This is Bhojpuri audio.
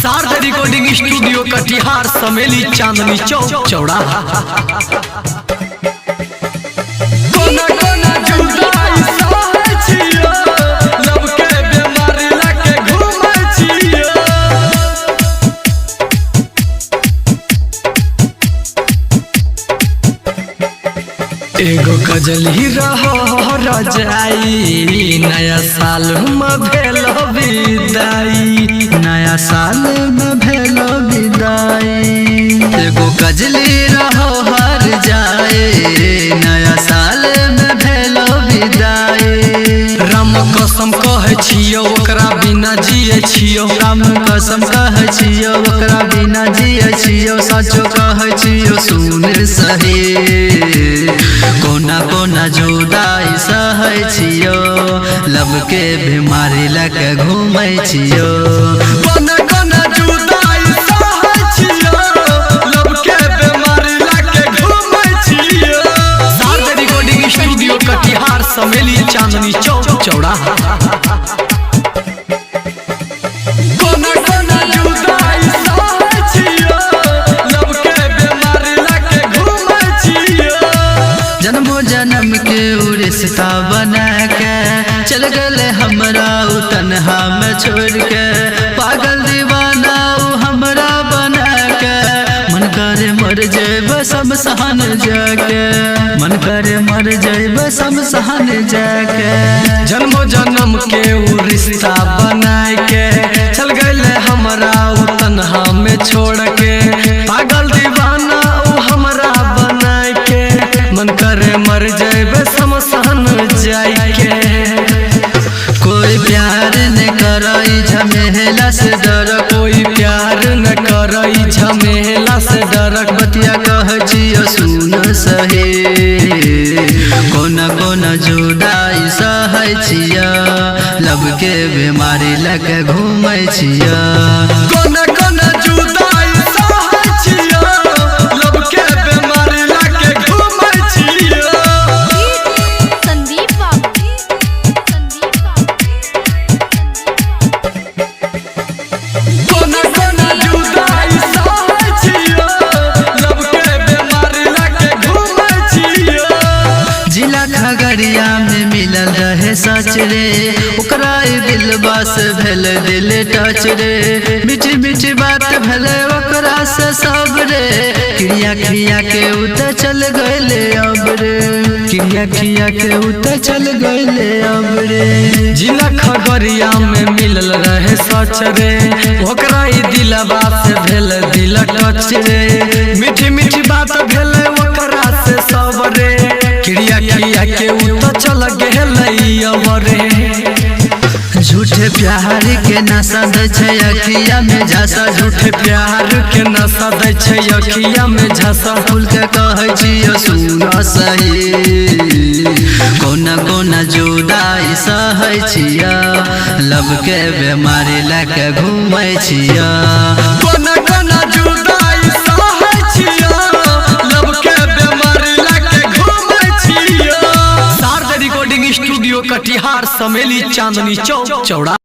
शारदा रिकॉर्डिंग स्टूडियो कटिहार समेली चांदनी चौक चौराहा। कोना कोना जुदाई सहे छियो, लब के बीमारी लाके घूमै छियो। एगो कजली रहो रजाई, नया साल में भेलो विदाई, नया साल में भेलो विदाई। एगो कजली रहो हर जाए, नया साल में भेलो विदाई। राम कसम कहे छियो ओकरा बिना जिए छियो, राम कसम कहे छियो ओकरा बिना जिए छियो। सचो कहे छियो सुन सही, कोना कोना जुदाई सहे छियो, लब के बीमारी लेके घूमै छियो। कोना कोना जुदाई सहे छियो, लब के बीमारी लेके घूमै छियो। शारदा रिकॉर्डिंग स्टूडियो कटिहार समेली चांदनी चौक चौराहा। कोना कोना जुदाई सहे छियो, लब के बीमारी लेके घूमै छियो। जन्मो जन्म के रिश्ता बना के चल गए हमरा उ तन्हा में छोड़ के। पागल दीवाना उ हमरा बना के, मन करे मर जेब शमशान जाके, मन करे मर जेब शमशान जाके। जन्मो जन्म के उ रिश्ता बना के चल गए हमरा उ तन्हा में छोड़ के। पागल दीवाना उ हमरा बना के, मन करे मर जाए शमशान जाए के। कोई प्यार न करई झमेला से डर, कोई प्यार न करई झमेला से डर। बतिया कह छियो सुन सही, कोना कोना जुदाई सहे छियो, लब के बीमारी लेके घूमै छियो। कोना कोना जुदाई सहे छियो, लब के बीमारी लेके घूमै छियो। संदीप बाबू, कोना कोना जुदाई सहे छियो, लब के बीमारी लेके घूमै छियो। जिला खगड़िया में मिलल रहे सच रे, ओकरा दिलबा से भेल दिल टच रे। मीठी मीठी बात भेले ओकरा से सब रे, क्रिया खिया के उत चल गए अब रे, क्रिया खिया के उत चल गए अब रे। जिला खगड़िया में मिलल रहे सच रे, ओकरा दिलबा से भेल दिल टच रे। मीठी मीठी बात भेले ओकरा से सब रे, क्रिया किया के उ तो चल गेलै अब रे। झूठे प्यार के नशा दै छै अखिया में झांसा, झूठे प्यार के नशा दै छै अखिया में झांसा। फूल के कहे छियो सुन सही, कोना कोना जुदाई सहे छियो, लब के बीमारी लेके घूमै छियो। कोना कोना जुदाई सहे छियो, लब के बीमारी लेके घूमै छियो। शारदा रिकॉर्डिंग स्टूडियो कटिहार समेली चांदनी चौक चौराहा।